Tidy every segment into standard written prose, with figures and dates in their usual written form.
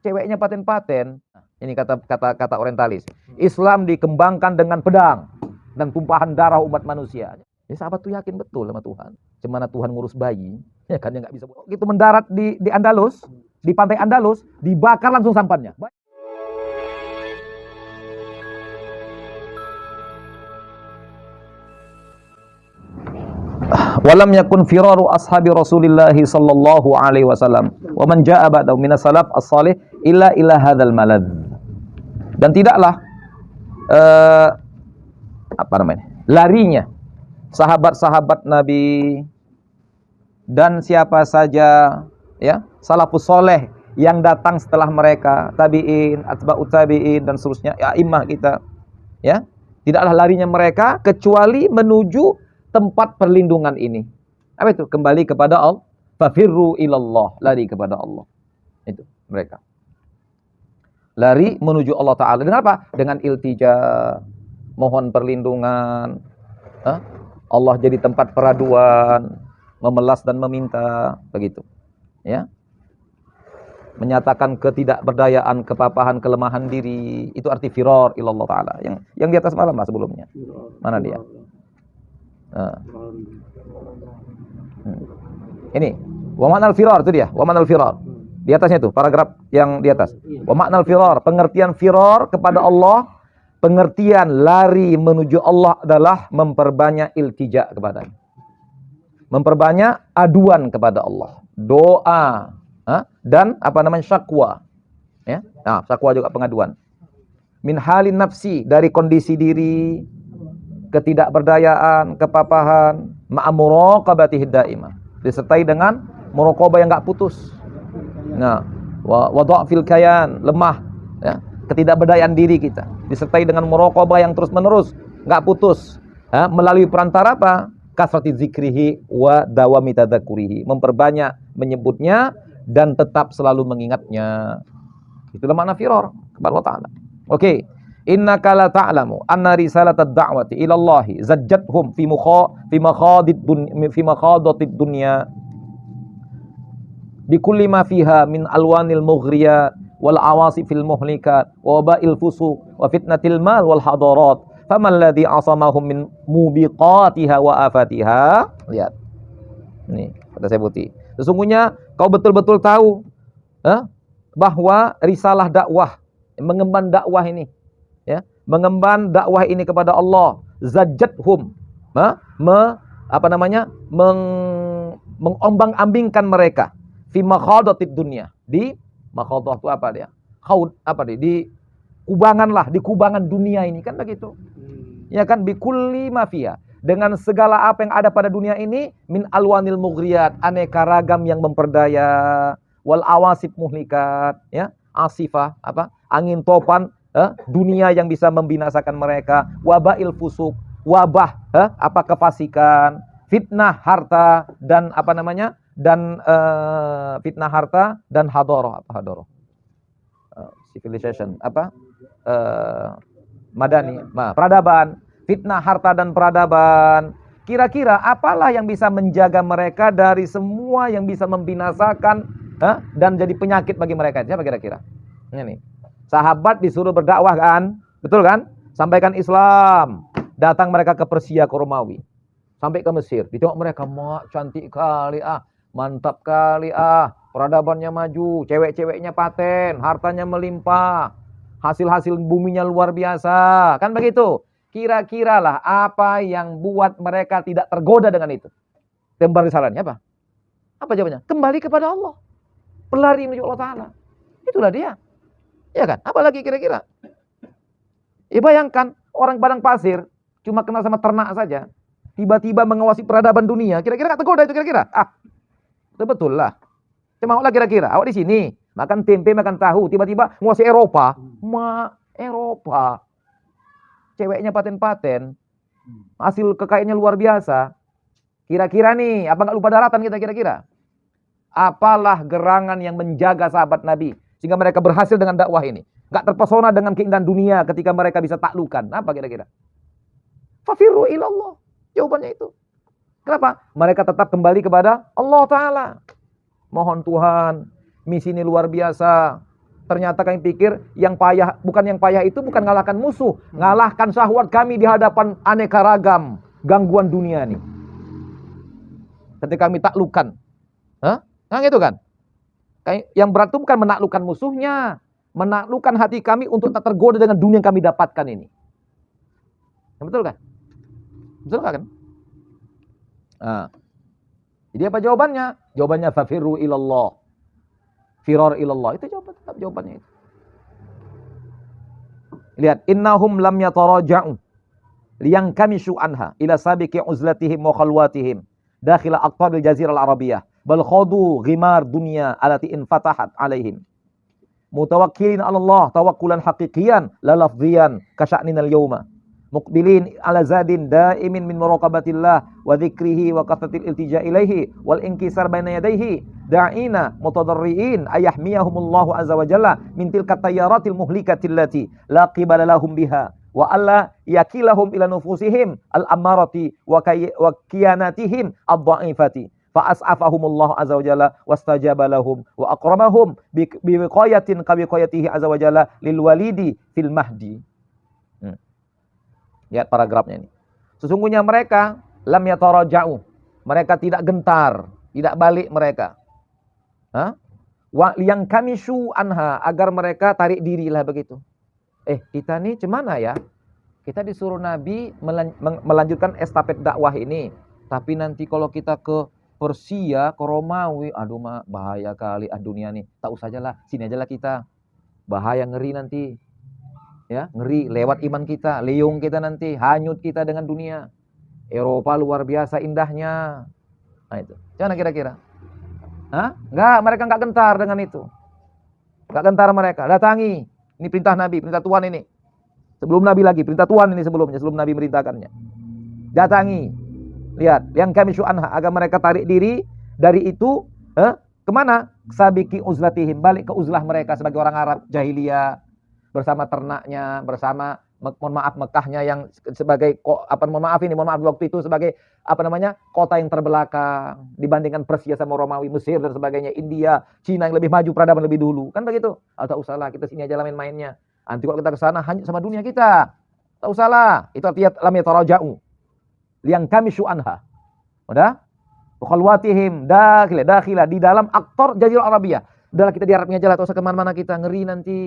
ceweknya paten-paten. Ini kata orientalis. Islam dikembangkan dengan pedang dan tumpahan darah umat manusia. Ya sahabat tuh yakin betul sama Tuhan. Cemana Tuhan ngurus bayi, ya kan dia nggak bisa. Gitu mendarat di Andalus, di pantai Andalus, dibakar langsung sampannya. Walam yakun firaru ashabi Rasulillah sallallahu alaihi wasallam wa man jaa ba'dahu minas salaf as-salih illa ila hadzal malad. Dan tidaklah larinya sahabat-sahabat Nabi dan siapa saja ya salafus soleh yang datang setelah mereka, tabi'in, atba'ut tabi'in dan seterusnya, ya imam kita, ya, tidaklah larinya mereka kecuali menuju tempat perlindungan ini. Apa itu? Kembali kepada Allah. Fafirru ilallah, lari kepada Allah. Itu mereka. Lari menuju Allah Ta'ala. Dengan apa? Dengan iltija, mohon perlindungan. Allah jadi tempat peraduan, memelas dan meminta, begitu. Ya. Menyatakan ketidakberdayaan, kepapahan, kelemahan diri. Itu arti firar ilallah Ta'ala. Yang di atas malam lah sebelumnya. Mana dia? Ini wa ma'nal firar itu dia, wa ma'nal firar. Di atasnya itu, paragraf yang di atas. Wa ma'nal firar, pengertian firar kepada Allah, pengertian lari menuju Allah adalah memperbanyak iltija kepadanya. Memperbanyak aduan kepada Allah, doa, dan syakwa. Ya. Nah, syakwa juga pengaduan. Min halin nafsi, dari kondisi diri, ketidakberdayaan, kepapahan, ma'amuraqabatihi daimah, disertai dengan muraqabah yang enggak putus. Nah, wa dha'fil kayan, lemah, ya, ketidakberdayaan diri kita, disertai dengan muraqabah yang terus-menerus, enggak putus, ya, melalui perantara apa? Kasrati zikrihi wa dawami tadzakurihi, memperbanyak menyebutnya dan tetap selalu mengingatnya. Itulah makna firar kepada Allah Ta'ala. Oke. Innaka la ta'lamu anna risalatad da'wati ila Allah zajjathum fi makhadatid dunya bi kulli ma fiha min alwanil mughriyat wal awasifil muhlikat wa ba'il fusuq wa fitnatil mal wal hadarat faman ladzi asamahum min mubiqatiha wa afatiha. Lihat. Nih, kata saya putih. Sesungguhnya kau betul-betul tahu bahwa risalah dakwah, mengemban dakwah ini, ya, mengemban dakwah ini kepada Allah, zajjathum, mengombang-ambingkan mereka fi makhadatid dunya, di makhadah itu apa dia? Di kubangan lah, di kubangan dunia ini, kan begitu. Ya kan, bi kulli ma fiha, dengan segala apa yang ada pada dunia ini, min alwanil mughriyat, aneka ragam yang memperdaya, wal awasif muhlikat, ya, asifah, angin topan, dunia yang bisa membinasakan mereka, wabail fusuk, wabah, kefasikan, fitnah harta dan fitnah harta dan hadoroh, civilization, madani, peradaban, fitnah harta dan peradaban. Kira-kira apalah yang bisa menjaga mereka dari semua yang bisa membinasakan dan jadi penyakit bagi mereka? Siapa kira-kira? Ini. Sahabat disuruh berdakwah kan? Betul kan? Sampaikan Islam. Datang mereka ke Persia, ke Romawi. Sampai ke Mesir. Ditengok mereka, cantik kali mantap kali peradabannya maju, cewek-ceweknya paten, hartanya melimpah, hasil-hasil buminya luar biasa. Kan begitu? Kira-kira lah apa yang buat mereka tidak tergoda dengan itu? Tembar risalahnya apa? Apa jawabannya? Kembali kepada Allah. Berlari menuju Allah Ta'ala. Itulah dia. Ya kan? Apalagi kira-kira? Ya bayangkan, orang padang pasir cuma kenal sama ternak saja, tiba-tiba mengawasi peradaban dunia. Kira-kira gak tergoda itu kira-kira? Itu betul lah. Cuma lah kira-kira, awak di sini makan tempe, makan tahu, tiba-tiba menguasai Eropa. Eropa. Ceweknya paten-paten. Hasil kekayaannya luar biasa. Kira-kira nih, apa gak lupa daratan kita kira-kira? Apalah gerangan yang menjaga sahabat Nabi sehingga mereka berhasil dengan dakwah ini? Gak terpesona dengan keindahan dunia ketika mereka bisa taklukan. Apa kira-kira? Fafirru ilallah. Jawabannya itu. Kenapa? Mereka tetap kembali kepada Allah Ta'ala. Mohon Tuhan, misi ini luar biasa. Ternyata kami pikir yang payah itu bukan ngalahkan musuh, ngalahkan syahwat kami di hadapan aneka ragam gangguan dunia nih. Ketika kami taklukkan. Nah gitu kan. Yang berat itu bukan menaklukkan musuhnya, menaklukkan hati kami untuk tak tergoda dengan dunia yang kami dapatkan ini. Betul kan? Betul kan? Nah. Jadi apa jawabannya? Jawabannya fafirru ilallah. Firar ilallah. Itu jawabannya itu. Lihat, innahum lam yataraja'u liyankamishu anha ila sabiqi uzlatihim wa khalwatihim dakhila aqtabil jazirah al-arabiyah bal khadu ghimar dunya alati infatahat alaihim mutawakkilin 'ala Allah tawakkulan haqiqiyan la lafdhiyan ka sya'nina al-yawma muqbilin 'ala zadin daimin min muraqabatillah wa dzikrihi wa kathratil iltija' ilaihi wal inkisar baina yadayhi da'ina mutadarriin ayahmiyahumullahu azza wa jalla min tilka tayyaratil muhlikatil lati la qibala lahum biha wa alla yakilahum ila nufusihim al-ammarati wa kiyanatihim ad-dha'ifati fa as'afahumullahu azza wa jalla wastajaba lahum wa akramahum bi wiqayatin ka wiqayatihi azza wa jalla lil walidi fil mahdi. Lihat paragrafnya ini. Sesungguhnya mereka lam yataraja'u. Mereka tidak gentar, tidak balik mereka. Wa liyankamishu anha, agar mereka tarik dirilah begitu. Kita nih cemana ya? Kita disuruh Nabi melanjutkan estafet dakwah ini. Tapi nanti kalau kita ke Persia, ke Romawi, aduh bahaya kali dunia nih. Tak usah aja lah, sini aja lah kita. Bahaya, ngeri nanti. Ya, ngeri lewat iman kita, leung kita nanti, hanyut kita dengan dunia. Eropa luar biasa indahnya. Nah itu. Gimana kira-kira? Enggak, mereka enggak gentar dengan itu. Enggak gentar mereka. Datangi. Ini perintah Nabi, perintah Tuhan ini. Sebelum Nabi lagi, perintah Tuhan ini sebelumnya, sebelum Nabi merintahkannya. Datangi. Lihat, yang kami syu'anha, agar mereka tarik diri dari itu, kemana? Sabiki uzlatihim, balik ke uzlah mereka sebagai orang Arab jahiliyah. Bersama ternaknya, bersama mohon maaf Mekahnya yang sebagai mohon maaf waktu itu sebagai kota yang terbelakang dibandingkan Persia sama Romawi, Mesir dan sebagainya, India, Cina yang lebih maju peradaban lebih dulu. Kan begitu? Tak usahlah, kita sini aja lah main-mainnya. Nanti kalau kita ke sana hanyut sama dunia kita. Tak usahlah. Itu artinya lam yataraja'u. Liang kami syu'anha. Udah? Khalwatihim dakhila di dalam aktor Jazirah Arabiyah. Udahlah kita di Arabnya aja lah, tak usah kemana-mana kita, ngeri nanti.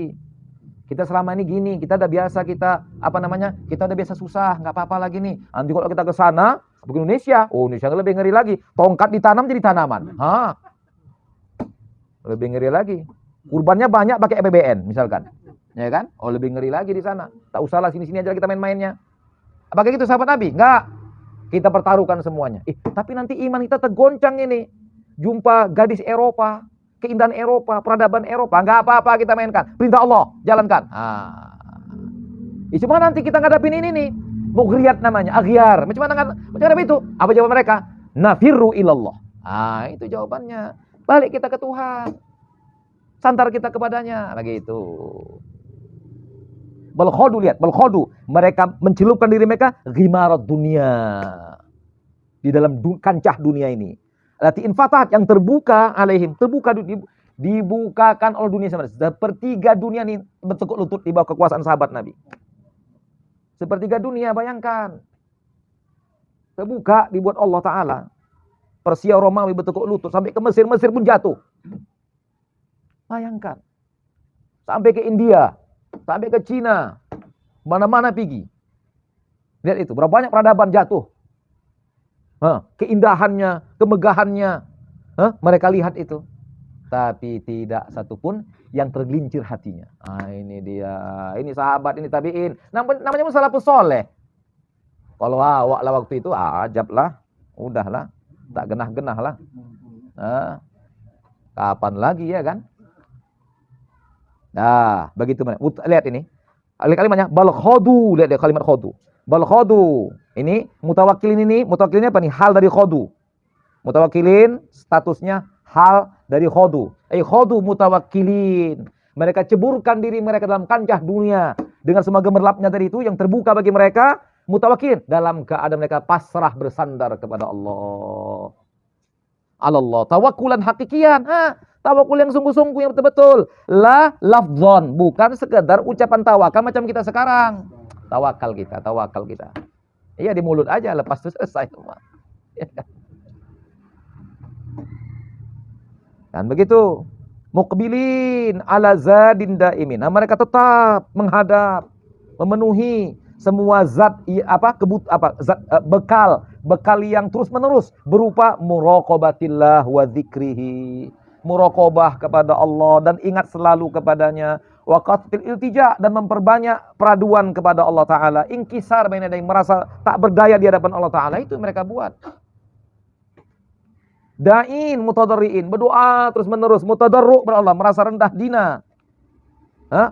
Kita selama ini gini, kita udah biasa, kita udah biasa susah, nggak apa-apa lagi nih. Nanti kalau kita ke sana, ke Indonesia, Indonesia lebih ngeri lagi. Tongkat ditanam jadi tanaman. Lebih ngeri lagi. Kurbannya banyak pakai APBN misalkan. Ya kan? Lebih ngeri lagi di sana. Tak usahlah, sini-sini aja kita main-mainnya. Apakah gitu sahabat Nabi? Enggak. Kita pertaruhkan semuanya. Tapi nanti iman kita tergoncang ini. Jumpa gadis Eropa, keindahan Eropa, peradaban Eropa, enggak apa-apa kita mainkan. Perintah Allah, jalankan. Cuma nanti kita ngadapin ini nih. Mughriyat namanya, aghyar. Macam mana itu? Apa jawaban mereka? Nafirru ilallah. Itu jawabannya. Balik kita ke Tuhan. Santar kita kepadanya. Begitu. Balkhodu, lihat, balkhodu. Mereka mencelupkan diri mereka ghimarat dunia. Di dalam kancah dunia ini. Lati infatahat yang terbuka alaihim. Dibukakan oleh dunia sama. Sepertiga dunia ini bertekuk lutut di bawah kekuasaan sahabat Nabi. Sepertiga dunia, bayangkan. Terbuka dibuat Allah Ta'ala. Persia Romawi bertekuk lutut. Sampai ke Mesir, Mesir pun jatuh. Bayangkan. Sampai ke India. Sampai ke Cina. Mana-mana pergi. Lihat itu. Berapa banyak peradaban jatuh. Keindahannya, kemegahannya. Mereka lihat itu. Tapi tidak satupun yang tergelincir hatinya. Ini dia. Ini sahabat, ini tabi'in. Namanya salafus soleh. Kalau awak lah waktu itu, ajab lah. Udahlah. Tak genah-genah lah. Kapan lagi ya kan? Nah, begitu. Lihat ini. Lihat kalimatnya. Bal khodu. Lihat dia kalimat khodu. Bal khodu. Ini mutawakkilin apa nih? Hal dari khodu. Mutawakkilin statusnya hal dari khodu. Khodu mutawakkilin. Mereka ceburkan diri mereka dalam kancah dunia. Dengan semua gemerlapnya tadi itu yang terbuka bagi mereka. Mutawakkilin. Dalam keadaan mereka pasrah bersandar kepada Allah. Allah. Tawakkulan hakikian. Tawakul yang sungguh-sungguh, yang betul-betul. La lafzon, bukan sekedar ucapan tawakal macam kita sekarang. Tawakal kita. Iya di mulut aja, lepas itu selesai semua. Kan begitu. Muqbilin ala zadin daimin. Nah, mereka tetap menghadap, memenuhi semua bekal yang terus-menerus berupa muraqabatillah wa dzikrihi. Muraqabah kepada Allah dan ingat selalu kepadanya. Wa qatil iltija, dan memperbanyak peraduan kepada Allah Ta'ala. Inkisar baina yadayhi, merasa tak berdaya di hadapan Allah Ta'ala, itu mereka buat. Da'in mutadarriin, berdoa terus menerus, mutadarru' kepada Allah, merasa rendah dina.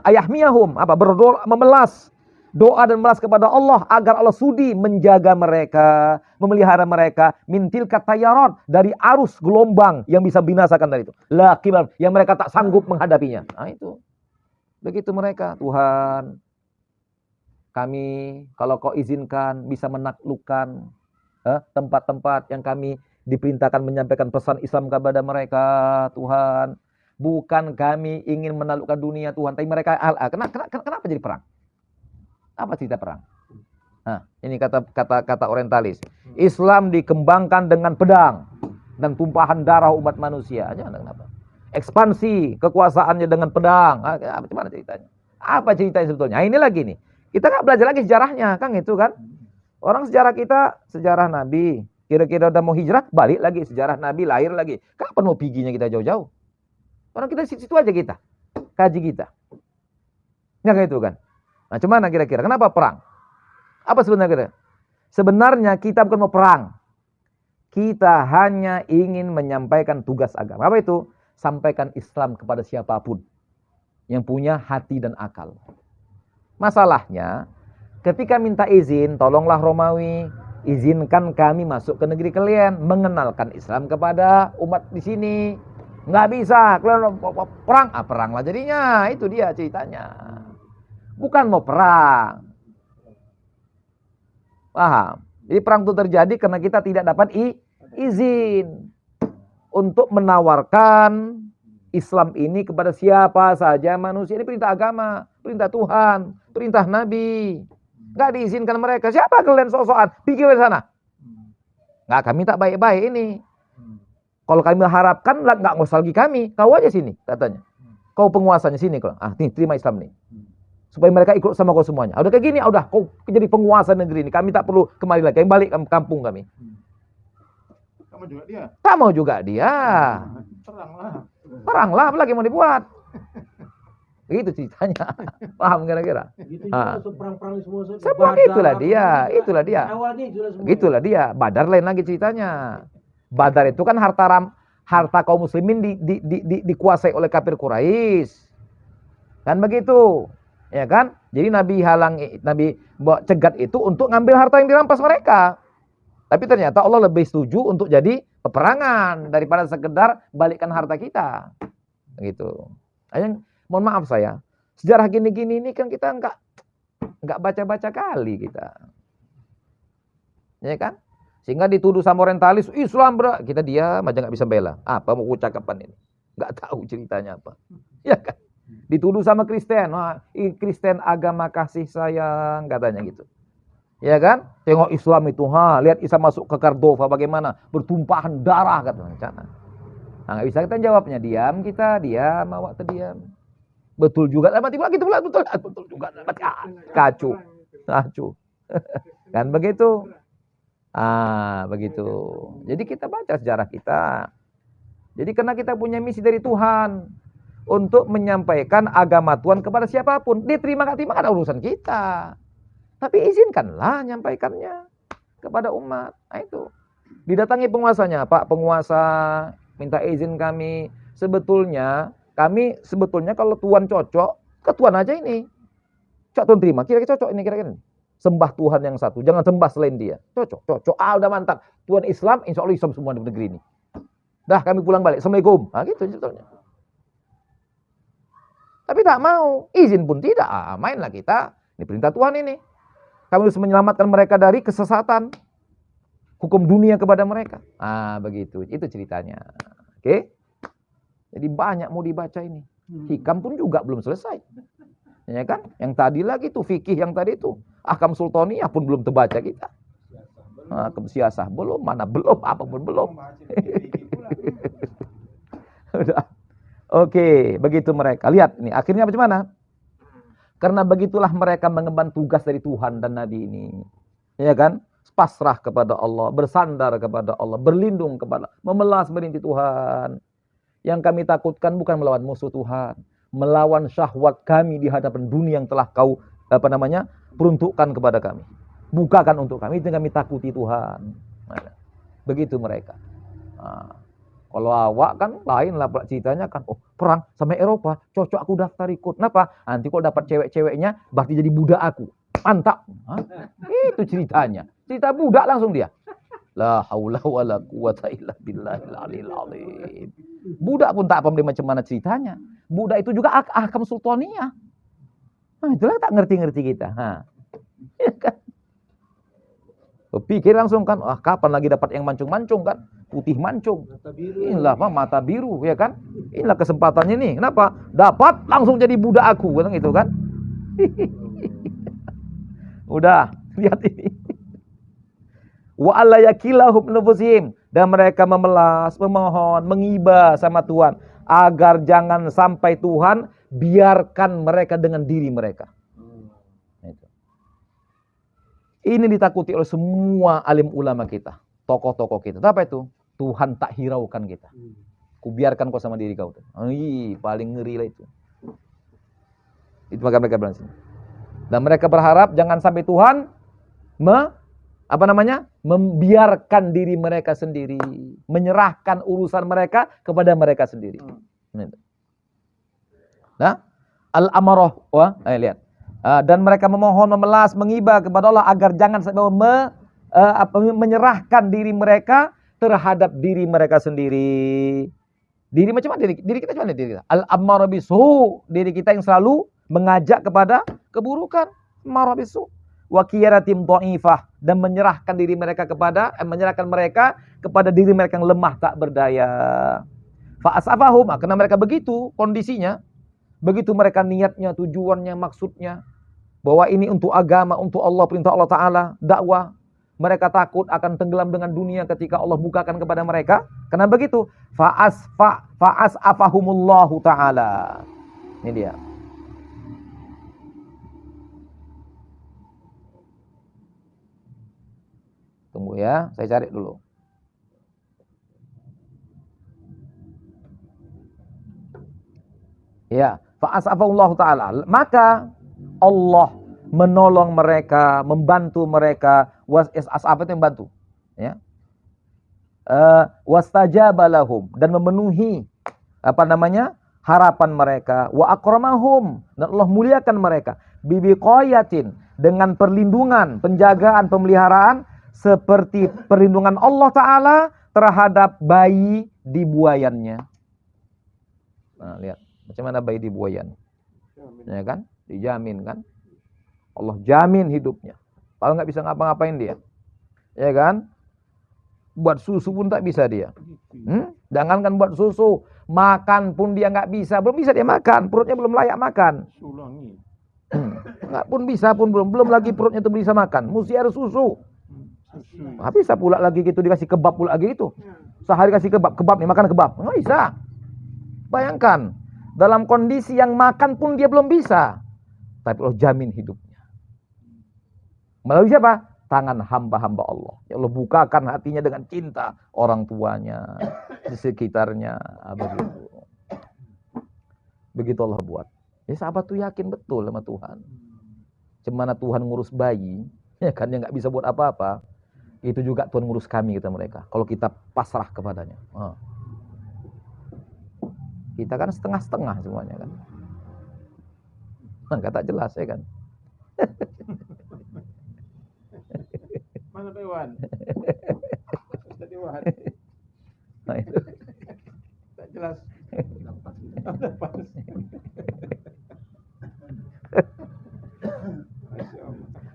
Ayahmiyahum, berdoa, memelas, doa dan memelas kepada Allah agar Allah sudi menjaga mereka, memelihara mereka mintil katayarat, dari arus gelombang yang bisa binasakan dari itu. La kibar, yang mereka tak sanggup menghadapinya. Nah itu. Begitu mereka, Tuhan, kami kalau kau izinkan bisa menaklukkan tempat-tempat yang kami diperintahkan menyampaikan pesan Islam kepada mereka, Tuhan. Bukan kami ingin menaklukkan dunia, Tuhan, tapi mereka kenapa jadi perang? Apa cerita perang? Nah, ini kata orientalis. Islam dikembangkan dengan pedang dan tumpahan darah umat manusia. Jangan kenapa? Ekspansi kekuasaannya dengan pedang. Gimana ceritanya? Apa ceritanya sebetulnya? Nah, ini lagi nih. Kita nggak belajar lagi sejarahnya, kan itu kan? Orang sejarah kita, sejarah Nabi. Kira-kira udah mau hijrah, balik lagi. Sejarah Nabi, lahir lagi. Kapan mau piginya kita jauh-jauh? Orang kita situ aja kita. Kaji kita. Ya kayak itu kan. Nah cuman kira-kira, kenapa perang? Apa sebenarnya? Sebenarnya kita bukan mau perang. Kita hanya ingin menyampaikan tugas agama. Apa itu? Sampaikan Islam kepada siapapun yang punya hati dan akal. Masalahnya, ketika minta izin, tolonglah Romawi, izinkan kami masuk ke negeri kalian, mengenalkan Islam kepada umat di sini. Nggak bisa, kalian perang, peranglah jadinya. Itu dia ceritanya. Bukan mau perang. Paham? Jadi perang itu terjadi karena kita tidak dapat izin untuk menawarkan Islam ini kepada siapa saja manusia. Ini perintah agama, perintah Tuhan, perintah Nabi. Nggak diizinkan mereka. Siapa kalian sok-sokan? Pikir di sana. Nggak, kami tak baik-baik ini. Kalau kami mengharapkan, nggak usah lagi kami. Kau aja sini, katanya. Kau penguasanya sini. Nih, terima Islam nih. Supaya mereka ikut sama kau semuanya. Udah kayak gini, udah kau jadi penguasa negeri ini. Kami tak perlu kembali lagi. Yang balik ke kampung kami. Kamu juga dia. Kamu juga dia. Peranglah, apalagi mau dibuat. Begitu ceritanya. Paham kira-kira? Gitu juga perang-perang semua. Seperti itulah dia. Awalnya semua. Gitulah dia. Badar lain lagi ceritanya. Badar itu kan harta kaum muslimin dikuasai oleh kafir Quraisy. Kan begitu. Ya kan? Jadi Nabi cegat itu untuk ngambil harta yang dirampas mereka. Tapi ternyata Allah lebih setuju untuk jadi peperangan daripada sekedar balikkan harta kita. Gitu. Mohon maaf saya, sejarah gini-gini ini kan kita enggak baca-baca kali kita. Ya kan? Sehingga dituduh sama orientalis, Islam kita diam aja nggak bisa bela. Apa mau cakapan ini? Nggak tahu ceritanya apa. Ya kan? Dituduh sama Kristen, Kristen agama kasih sayang katanya gitu. Ya kan? Tengok Islam itu, lihat Isa masuk ke Cordova bagaimana bertumpahan darah katanya. Nah, nggak bisa kita jawabnya, diam, awak terdiam. Betul juga, tiba lagi betul juga, kacu. Kan begitu? Begitu. Jadi kita baca sejarah kita. Jadi karena kita punya misi dari Tuhan untuk menyampaikan agama Tuhan kepada siapapun. Dia terima nggak terima kan urusan kita. Tapi izinkanlah nyampaikannya kepada umat. Nah itu. Didatangi penguasanya, Pak penguasa minta izin kami. Kami sebetulnya kalau Tuhan cocok, ke Tuhan aja ini. Cok Tuhan terima, kira-kira cocok ini kira-kira. Sembah Tuhan yang satu, jangan sembah selain dia. Cocok. Udah mantap. Tuhan Islam, insya Allah Islam semua di negeri ini. Dah kami pulang balik. Assalamualaikum. Gitu sebetulnya. Tapi tak mau, izin pun tidak. Mainlah kita. Ini perintah Tuhan ini. Kami harus menyelamatkan mereka dari kesesatan. Hukum dunia kepada mereka. Begitu. Itu ceritanya. Oke. Jadi banyak mau dibaca ini. Hikam pun juga belum selesai. Ya kan? Yang tadi lagi tuh fikih yang tadi tuh. Ahkam sultaniyah pun belum terbaca kita. Ahkam siasah belum, mana belum, apa pun belum. Udah. Oke, begitu mereka. Lihat ini akhirnya bagaimana? Karena begitulah mereka mengemban tugas dari Tuhan dan Nabi ini. Ya kan? Pasrah kepada Allah, bersandar kepada Allah, berlindung kepada Allah, memelas merintih Tuhan. Yang kami takutkan bukan melawan musuh Tuhan, melawan syahwat kami di hadapan dunia yang telah kau peruntukkan kepada kami. Bukakan untuk kami, itu yang kami takuti Tuhan. Nah, begitu mereka. Nah, kalau awak kan lain lah ceritanya kan. Oh, perang sama Eropa, cocok aku daftar ikut. Kenapa? Nanti kalau dapat cewek-ceweknya, berarti jadi budak aku. Mantap. Hah? Itu ceritanya. Cerita budak langsung dia. La haula wala quwata illa billahil aliyil azim. Budak pun tak paham macam mana ceritanya. Budak itu juga ahkam sultaniyah. Nah, itulah tak ngerti-ngerti kita. Ya kan? Pikir langsung kan, kapan lagi dapat yang mancung-mancung kan? Putih mancung. Inilah mata biru, ya kan? Inilah kesempatannya nih. Kenapa? Dapat langsung jadi budak aku, kan gitu kan? Udah, lihat ini. Wa alla yakilahum nufusihim, dan mereka memelas, memohon, mengiba sama Tuhan agar jangan sampai Tuhan biarkan mereka dengan diri mereka. Ini ditakuti oleh semua alim ulama kita, tokoh-tokoh kita. Apa itu? Tuhan tak hiraukan kita. Kubiarkan kau sama diri kau. Paling ngeri lah itu. Itu maka mereka bilang sini. Dan mereka berharap jangan sampai Tuhan membiarkan diri mereka sendiri, menyerahkan urusan mereka kepada mereka sendiri. Nah, al-amarah, lihat. Dan mereka memohon, memelas, mengiba kepada Allah agar jangan sampai menyerahkan diri mereka terhadap diri mereka sendiri. Diri macam mana? Diri kita macam mana? Diri kita. Al-amarah bisu, diri kita yang selalu mengajak kepada keburukan. Amarah bisu. Wa qiyaratim dhaifah, dan menyerahkan diri mereka kepada diri mereka yang lemah tak berdaya. Fa asafahum, karena mereka begitu kondisinya, begitu mereka niatnya, tujuannya, maksudnya bahwa ini untuk agama, untuk Allah, perintah Allah Ta'ala, dakwah. Mereka takut akan tenggelam dengan dunia ketika Allah bukakan kepada mereka. Karena begitu, fa'asafahumullahu Ta'ala. Ini dia. Tunggu ya, saya cari dulu. Ya, fa'asafahumullahu Ta'ala. Maka Allah menolong mereka, membantu mereka. As'af itu yang bantu. Ya. Wastajaba lahum, dan memenuhi harapan mereka. Wa akramahum, dan Allah muliakan mereka. Bibiqayatin, dengan perlindungan, penjagaan, pemeliharaan seperti perlindungan Allah Ta'ala terhadap bayi di buayannya. Nah, lihat macam mana bayi di buayan. Ya kan? Dijamin kan? Allah jamin hidupnya. Kalau nggak bisa ngapa-ngapain dia. Ya kan? Buat susu pun tak bisa dia. Jangankan buat susu, makan pun dia nggak bisa. Belum bisa dia makan, perutnya belum layak makan. Nggak pun bisa pun belum lagi perutnya itu bisa makan. Mesti harus susu. Nggak bisa pula lagi gitu dikasih kebab pula lagi itu. Sehari kasih kebab nih, makan kebab. Nggak bisa. Bayangkan, dalam kondisi yang makan pun dia belum bisa. Tapi Allah jamin hidupnya. Melalui siapa? Tangan hamba-hamba Allah. Ya Allah bukakan hatinya dengan cinta orang tuanya, di sekitarnya. Begitu. Begitu Allah buat. Ya sahabat tuh yakin betul sama Tuhan. Cemana Tuhan ngurus bayi, ya kan dia nggak bisa buat apa-apa. Itu juga Tuhan ngurus kami, kata mereka. Kalau kita pasrah kepadanya. Kita kan setengah-setengah semuanya kan. Kata jelas ya kan. Mana Pak Iwan? Ustaz Iwan. Nah, itu. Tak jelas. Lepas.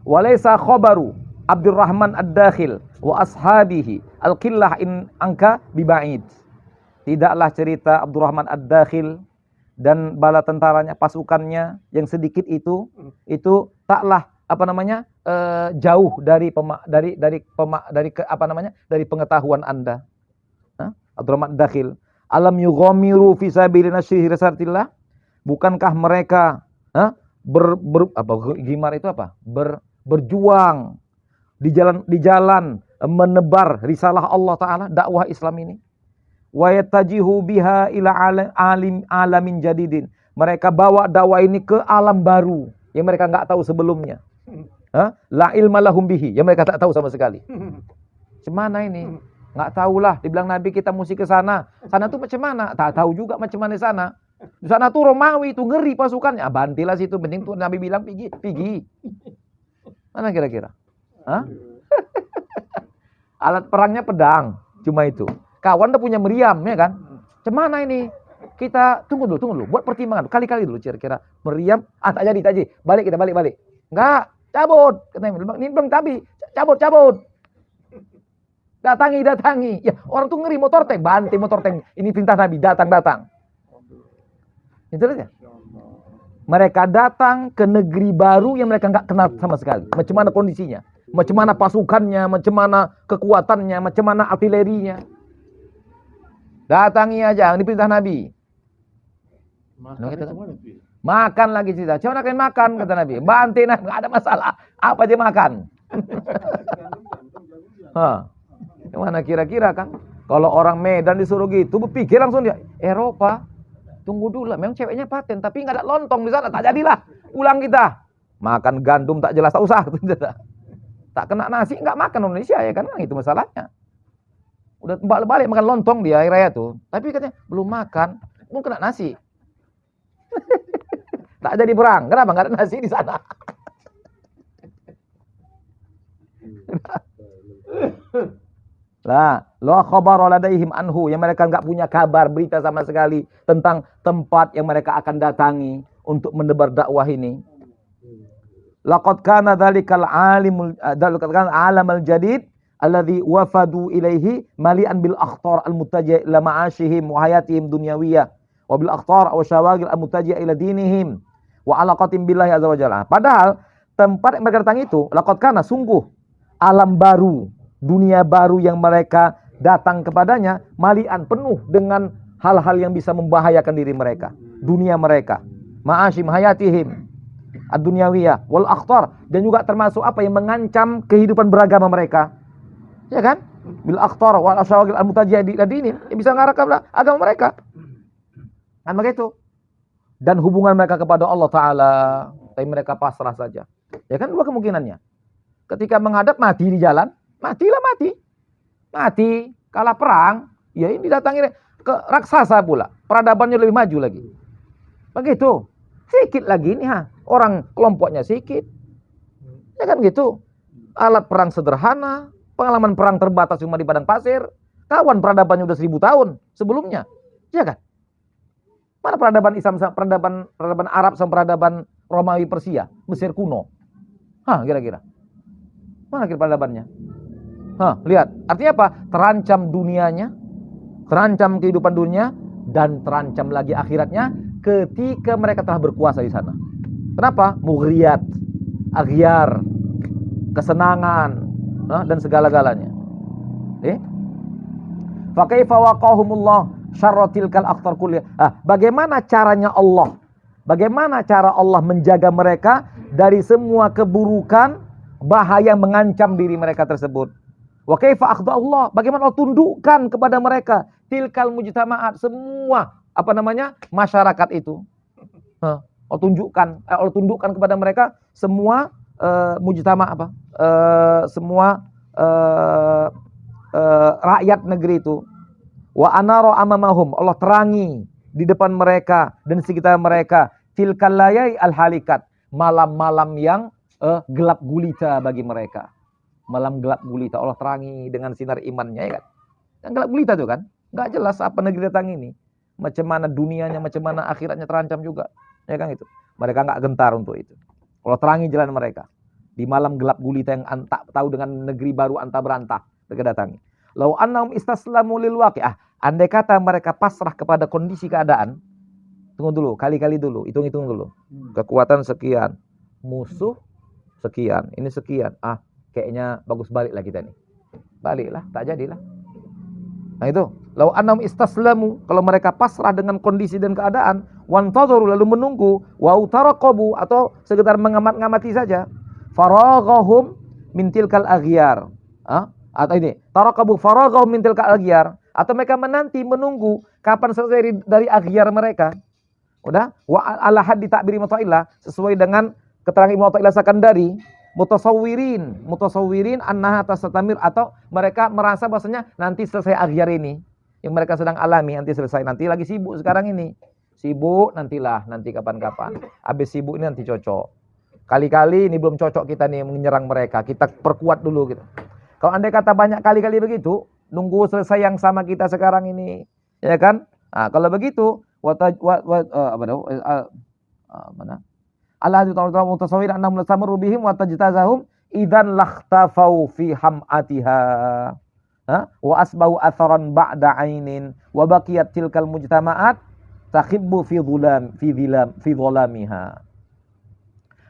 Walaysa khabaru Abdurrahman ad-Dakhil wa ashabihi al-qillah in angka biba'id. tidaklah cerita Abdurrahman Ad-Dakhil dan bala tentaranya, pasukannya yang sedikit itu taklah jauh dari dari pengetahuan Anda. Abdurrahman Ad-Dakhil, alam yughamiru fi sabilina syihri sartillah, bukankah mereka berjuang di jalan menebar risalah Allah Ta'ala, dakwah Islam ini. Wa yatajihu biha ila alamin jadidin. Mereka bawa dakwah ini ke alam baru yang mereka nggak tahu sebelumnya. La ilma lahum bihi, yang mereka tak tahu sama sekali. Cemana ini? Nggak tahulah. Dibilang Nabi kita mesti ke sana. Sana tuh macam mana? Tak tahu juga macam mana di sana. Di sana tuh Romawi tuh ngeri pasukannya. Bantilah situ, penting tuh Nabi bilang pergi. Mana kira-kira? Alat perangnya pedang, cuma itu. Kawan udah punya meriam, ya kan? Cemana ini? Kita tunggu dulu, buat pertimbangan kali-kali dulu kira-kira meriam. Tak jadi. Balik. Enggak, cabut. Ini belum tapi cabut. Datangi. Ya, orang tuh ngeri motor tank, banting motor tank. Ini perintah Nabi, datang. Itu aja. Mereka datang ke negeri baru yang mereka nggak kenal sama sekali. Macam mana kondisinya? Macam mana pasukannya? Macam mana kekuatannya? Macam mana artilerinya? Datangi aja, ini perintah Nabi. Makan lagi cerita. Coba kalian makan, kata Nabi. Banting, nggak ada masalah. Apa aja makan. Gimana kira-kira kan? Kalau orang Medan disuruh gitu, berpikir langsung dia, Eropa. Tunggu dulu lah, memang ceweknya paten, tapi nggak ada lontong di sana, tak jadilah. Pulang kita. Makan gandum tak jelas, tak usah. Tak kena nasi, nggak makan Indonesia ya kan? Itu masalahnya. Udah balik makan lontong di hari raya tuh. Tapi katanya, belum makan, belum kena nasi. Tak jadi perang, kenapa? Nggak ada nasi di sana. Lah, la khabar ladaihim anhu, yang mereka enggak punya kabar, berita sama sekali tentang tempat yang mereka akan datangi untuk menebar dakwah ini. Laqad kana dzalikal alamul jadid alladhi wafadu ilaihi mali'an bil akhtar al muttaji' ila ma'ashihim wa hayatihim dunyawiyah wa bil akhtar wa syawagil al muttaji' ila dinihim wa alaqatim billahi azza wajalla. Padahal tempat yang mereka datangi itu laqad kana, sungguh alam baru, dunia baru yang mereka datang kepadanya, malian, penuh dengan hal-hal yang bisa membahayakan diri mereka, dunia mereka, ma'asyim hayatihim ad-dunyawiyah wal akhtar, dan juga termasuk apa yang mengancam kehidupan beragama mereka, ya kan? Bil akhtar wal asyawagil al-mutajiyah dinin, yang bisa mengarah ke agama mereka kan begitu. Dan hubungan mereka kepada Allah Ta'ala, tapi mereka pasrah saja, ya kan? Dua kemungkinannya. Ketika menghadap, mati di jalan, mati. Kalah perang, ya ini didatangi ke raksasa pula. Peradabannya lebih maju lagi. Begitu. Sikit lagi ini, orang kelompoknya sikit. Ya kan gitu. Alat perang sederhana, pengalaman perang terbatas cuma di padang pasir. Kawan peradabannya udah 1000 tahun sebelumnya. Ya kan? Mana peradaban Islam, peradaban Arab sama peradaban Romawi Persia, Mesir kuno? Kira-kira. Mana kira peradabannya? Lihat, artinya apa? Terancam dunianya, terancam kehidupan dunia, dan terancam lagi akhiratnya ketika mereka telah berkuasa di sana. Kenapa? Mughriyat, aghyar, kesenangan, dan segala-galanya. Fa kaifa waqahumullah syarratil kal akhtar kulliyah. Bagaimana caranya Allah? Bagaimana cara Allah menjaga mereka dari semua keburukan, bahaya mengancam diri mereka tersebut? Wa kaifa akhda'ullah, bagaimana Allah tundukkan kepada mereka tilkal mujtama'at, semua masyarakat itu. Allah tundukkan kepada mereka semua mujtama' semua rakyat negeri itu. Wa anara amamahum, Allah terangi di depan mereka dan sekitar mereka tilkal layai al halikat, malam-malam yang gelap gulita bagi mereka. Malam gelap gulita Allah terangi dengan sinar imannya, ya kan? Yang gelap gulita itu kan, nggak jelas apa negeri datang ini, macam mana dunianya, macam mana akhiratnya terancam juga, ya kan itu. Mereka nggak gentar untuk itu. Allah terangi jalan mereka di malam gelap gulita yang tak tahu dengan negeri baru antah berantah mereka datangi. Lau annahum istaslamu lil waqi'ah, Andai kata mereka pasrah kepada kondisi keadaan, tunggu dulu, kali-kali dulu, hitung-hitung dulu. Kekuatan sekian, musuh sekian, ini sekian. Kayaknya bagus baliklah kita nih. Baliklah, tak jadilah. Nah itu, lau annam istaslamu, kalau mereka pasrah dengan kondisi dan keadaan, wantadharu, lalu menunggu, wa utaraqabu, atau sekedar mengamat-ngamati saja, faraghahum min tilkal aghyar. Atau ini, taraqabu faraghahum min tilkal aghyar, atau mereka menunggu kapan selesai dari aghyar mereka. Udah, wa ala haddi ta'biri muta'illah, sesuai dengan keterangan Ibnu Athaillah Sakandari, mutasawwirin annaha tastatamir, atau mereka merasa bahasanya nanti selesai aghyar ini yang mereka sedang alami, nanti selesai, nanti lagi sibuk sekarang ini. Sibuk nantilah, nanti kapan-kapan. Habis sibuk ini nanti cocok. Kali-kali ini belum cocok kita nih menyerang mereka, kita perkuat dulu gitu. Kalau andai kata banyak kali-kali begitu, nunggu selesai yang sama kita sekarang ini, ya kan? Nah, kalau begitu, Allah mutasawwir annahum lasamru bihim wa tajtazahum idzan lakhtafau fi hamatiha, wa asbahu atharan ba'da ainin wa baqiyat tilkal mujtama'at takhibbu fi dhulamiha.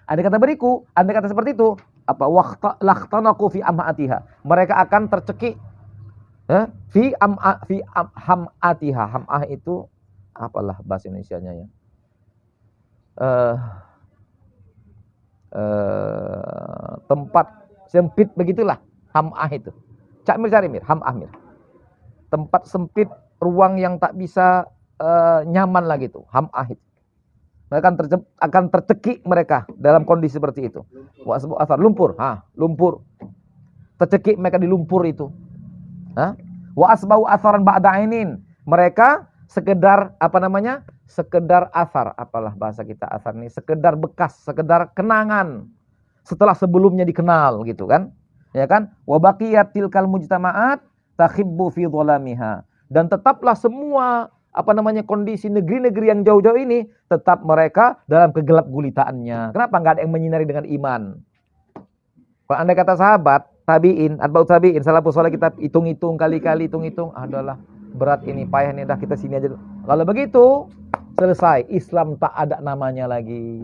Andai kata beriku, andai kata seperti itu, apa lakhtanaku fi amatiha, mereka akan tercekik fi hamatiha. Hamah itu apalah bahasa Indonesianya ya, tempat sempit begitulah, hamah itu. Cak mir cari mir, hamah mir. Tempat sempit, ruang yang tak bisa nyaman lagi itu, hamah itu. Mereka akan tercekik mereka dalam kondisi seperti itu. Wasbu asar, lumpur, lumpur. Tercekik mereka di lumpur itu. Wa asbau atharan ba'da ainin. Mereka sekedar sekedar asar, apalah bahasa kita asar ini, sekedar bekas, sekedar kenangan setelah sebelumnya dikenal gitu kan. Ya kan? Wa baqiyat tilkal mujtama'at takhibbu fi dhulamiha. Dan tetaplah semua kondisi negeri-negeri yang jauh-jauh ini tetap mereka dalam kegelap gulitaannya. Kenapa enggak ada yang menyinari dengan iman? Kalau Anda kata sahabat, tabi'in, atba'ut tabi'in, salafus saleh, kita hitung-hitung kali-kali hitung-hitung, adalah berat ini, payah ini, dah kita sini aja. Kalau begitu, selesai. Islam tak ada namanya lagi.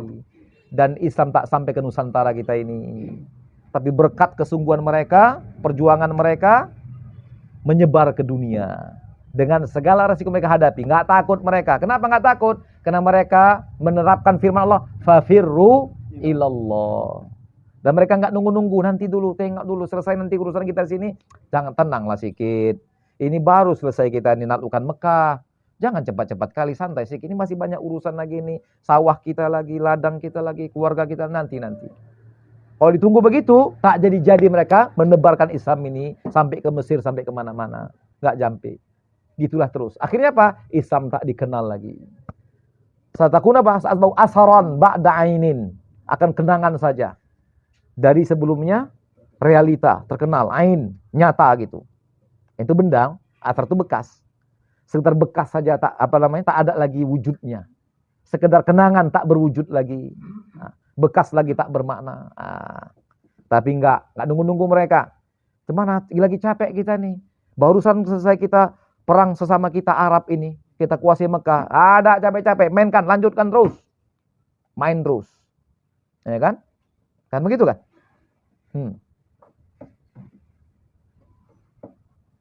Dan Islam tak sampai ke Nusantara kita ini. Tapi berkat kesungguhan mereka, perjuangan mereka menyebar ke dunia. Dengan segala resiko mereka hadapi, nggak takut mereka. Kenapa nggak takut? Karena mereka menerapkan firman Allah, fafirru ilallah. Dan mereka nggak nunggu-nunggu, nanti dulu, tengok dulu, selesai nanti urusan kita di sini. Jangan, tenanglah sedikit. Ini baru selesai kita menaklukkan Mekah. Jangan cepat-cepat kali, santai sedikit. Ini masih banyak urusan lagi nih. Sawah kita lagi, ladang kita lagi, keluarga kita nanti. Kalau ditunggu begitu, tak jadi-jadi mereka menebarkan Islam ini sampai ke Mesir, sampai kemana-mana. Nggak jampi. Gitulah terus. Akhirnya apa? Islam tak dikenal lagi. Satakuna ba'asbau asharan ba'da ainin. Akan kenangan saja. Dari sebelumnya realita terkenal, ain, nyata gitu. Itu benda, asar itu bekas. Sekedar bekas saja, tak ada lagi wujudnya. Sekedar kenangan tak berwujud lagi. Bekas lagi tak bermakna. Tapi enggak nunggu-nunggu mereka. Gimana? Lagi capek kita nih. Barusan selesai kita perang sesama kita Arab ini, kita kuasai Mekah. Ada capek-capek, mainkan, lanjutkan terus. Main terus. Ya kan? Kan begitu kan?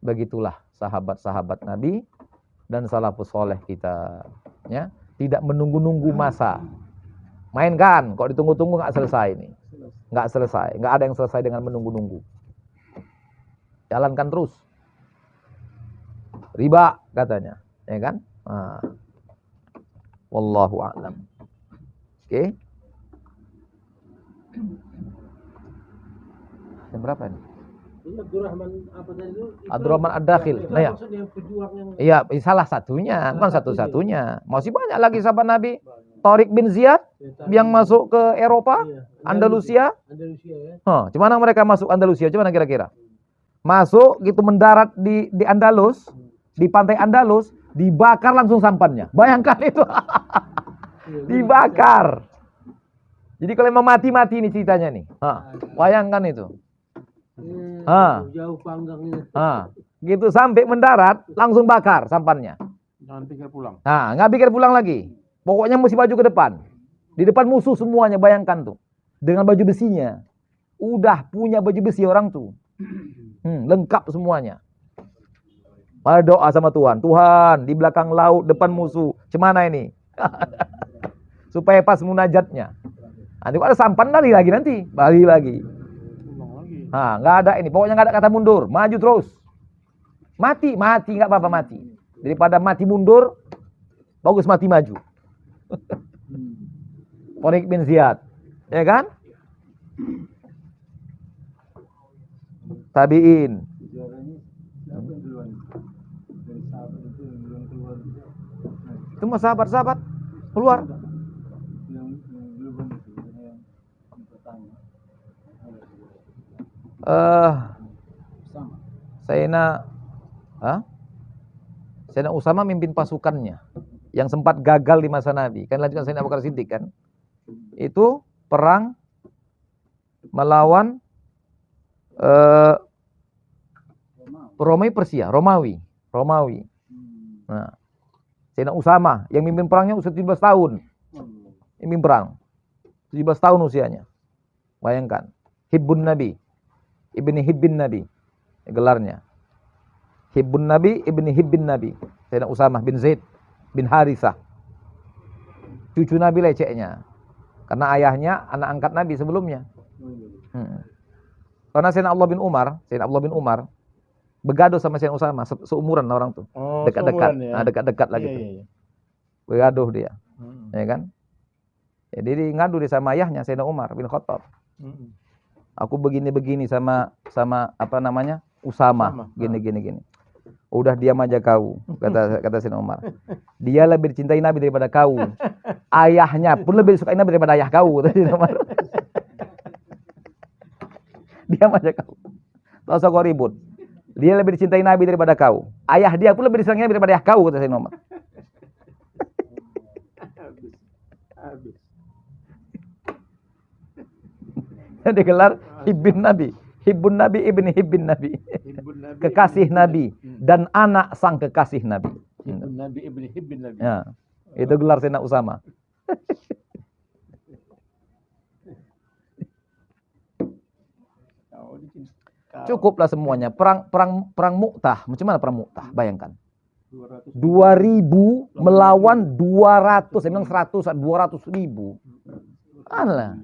Begitulah sahabat-sahabat Nabi dan salafus soleh kita. Ya, tidak menunggu-nunggu masa. Mainkan, kok ditunggu-tunggu nggak selesai ini. Nggak selesai, nggak ada yang selesai dengan menunggu-nunggu. Jalankan terus. Riba katanya, ya kan? Wallahu a'lam. Oke. Yang berapa ini? Abdurrahman apa tadi itu? Abdurrahman Ad-Dakhil. Nah ya. Iya, salah satunya, bukan satu-satunya. Masih banyak lagi sahabat Nabi. Tariq bin Ziyad yang masuk ke Eropa, Andalusia. Gimana mereka masuk Andalusia? Gimana kira-kira? Masuk gitu, mendarat di Andalus. Di pantai Andalus, dibakar langsung sampannya. Bayangkan itu. Dibakar. Jadi kalau memang mati-mati ini ceritanya nih. Bayangkan itu. Jauh panggang ini. Gitu sampai mendarat, langsung bakar sampannya. Jangan pikir pulang. Nah, nggak pikir pulang lagi. Pokoknya mesti maju ke depan. Di depan musuh semuanya, bayangkan tuh. Dengan baju besinya. Udah punya baju besi orang tuh. Lengkap semuanya. Pada doa sama Tuhan. Tuhan, di belakang laut, depan musuh. Cemana ini? Supaya pas munajatnya. Nanti kalau ada sampan, lari lagi nanti. Lari lagi. Pulang lagi. Nah, nggak ada ini. Pokoknya nggak ada kata mundur. Maju terus. Mati, nggak apa-apa mati. Daripada mati mundur, bagus mati maju. Tariq bin Ziyad, ya kan? Tabi'in. Itu mah sahabat-sahabat keluar. Sayyidina Usama mimpin pasukannya yang sempat gagal di masa Nabi. Kan lanjutkan Sayyidina Abu Bakar Siddiq kan. Itu perang melawan Romawi. Nah, Sayyidina Usama yang mimpin perangnya usia 17 tahun. Mimpin perang. 17 tahun usianya. Bayangkan. Hibbun Nabi. Ibni Hibbin Nabi. Gelarnya. Hibbun Nabi, Ibni Hibbin Nabi. Sayyidina Usama bin Zaid bin Harithah. Cucu Nabi leceknya. Karena ayahnya anak angkat Nabi sebelumnya. Karena Sayyidina Abdullah bin Umar begaduh sama Sayyidina Usama, seumuran orang tuh. Oh, Dekat-dekat. seumuran ya. Nah, dekat-dekat lagi tuh. Iya. Begaduh dia. Ya kan? Jadi dia ngadu dia sama ayahnya Sayyidina Umar bin Khattab. Aku begini-begini sama apa namanya? Usama. Gini. Udah diam aja kau, kata Sayyidina Umar. Dia lebih dicintai Nabi daripada kau. Ayahnya pun lebih disukai Nabi daripada ayah kau, kata Sayyidina Umar. Diam aja kau. Tak usah kau ribut. Dia lebih dicintai Nabi daripada kau. Ayah dia pun lebih disayangi Nabi daripada ayah kau, kata Sayyidina Umar. Habis. Digelar Hibbin Nabi. Hibbun Nabi, Ibni Hibbin Nabi. Kekasih Nabi dan anak sang kekasih Nabi. Hibbun Nabi, Ibni Hibbin Nabi. Ya, itu gelar Sayyidina Usama. Cukuplah semuanya. Perang Mu'tah. Macam mana perang Mu'tah? Bayangkan. 2.000 melawan 200. Saya bilang 100, 200.000. Alah.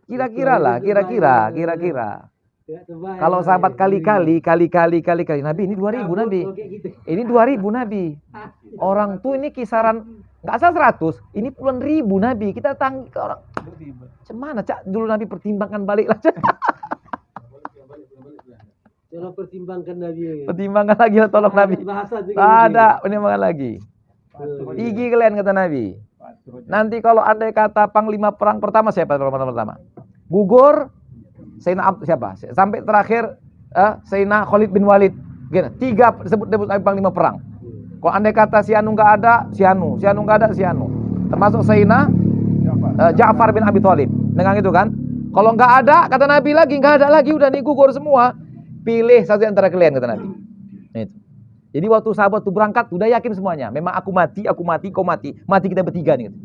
Kira-kira. Kalau sahabat kali-kali. Nabi ini 2.000 Nabi. Ini 2.000 Nabi. Orang tuh ini kisaran nggak salah 100. Ini puluhan ribu Nabi. Kita tanggi ke orang. Cemana Cak? Dulu Nabi pertimbangkan balik lah. Jangan pertimbangkan Nabi. Pertimbangkan lagi lah tolong Nabi. Ada pertimbangan lagi. Igi kalian kata Nabi. Nanti kalau andai kata panglima perang pertama siapa pertama? Gugur Sayyidina siapa? Sampai terakhir Sayyidina Khalid bin Walid. Gini, 3 disebut panglima perang. Kalau andai kata si Anu nggak ada, si Anu nggak ada, si Anu. Termasuk Sayyidina Ja'far bin Abi Thalib. Dengan itu kan? Kalau nggak ada, kata Nabi lagi, nggak ada lagi, udah nih gugur semua. Pilih satu antara kalian, kata Nabi. Itu. Jadi waktu sahabat tuh berangkat, udah yakin semuanya. Memang aku mati, kau mati. Mati kita bertiga nih. Gitu.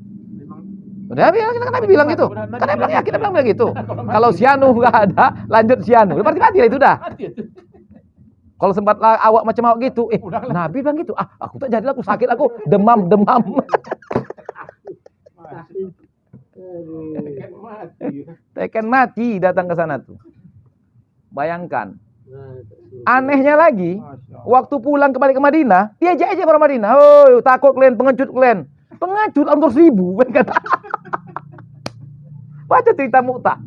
Udah kan Nabi bilang gitu. Kan Nabi bilang yakin, bilang gitu. Kalau si Anu nggak ada, lanjut si Anu. Berarti mati lah itu dah. Kalau sempat awak macam awak gitu, Nabi bilang gitu. Aku tak jadilah, aku sakit, aku demam. Teken mati datang ke sana tuh. Bayangkan. Anehnya lagi, waktu pulang kembali ke Madinah, dia aja orang Madinah. Oh, takut kalian, pengecut kalian. Pengecut hampir 1.000. Baca cerita Mu'tah.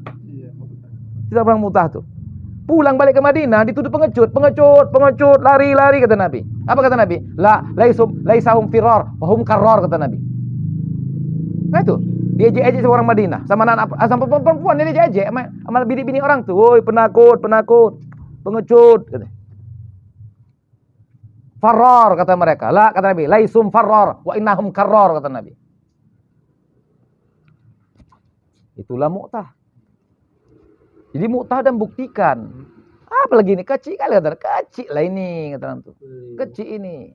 Cerita perang Mu'tah tuh. Pulang balik ke Madinah, dituduh pengecut, lari kata Nabi. Apa kata Nabi? Laisahum firar, wahum karrar kata Nabi. Nah itu, dia ejek seorang Madinah, sama anak sama perempuan dia ejek sama bini-bini orang tuh. Woi, penakut, pengecut kata. Farrar kata mereka. Kata Nabi, laisum farrar wa innahum karrar kata Nabi. Itulah Mu'tah. Jadi Mu'tah dan buktikan. Apa lagi ini? Kecil kali kata, kecil lah ini kata orang tuh. Kecil ini.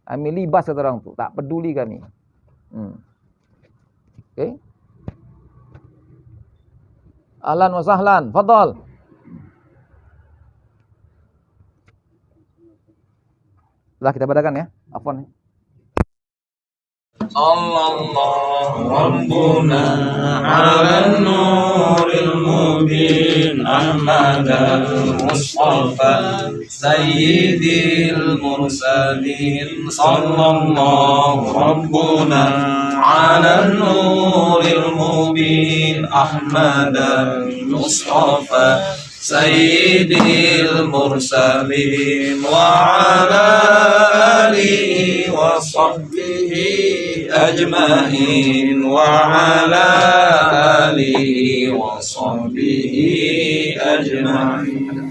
Kami libas kata orang tuh, tak peduli kami. Oke. Ahlan wa sahlan, fadhal. Lah kita bacakan ya. Afwan. Sallallahu Rabbuna ala nuril mubin Ahmad al-Mustafa Sayyidil mursalin Sallallahu Rabbuna ala nuril mubin Ahmad al-Mustafa Sayyidil mursalin Wa ala alihi wa sahbihi أجمعين وعلى آله وصحبه أجمعين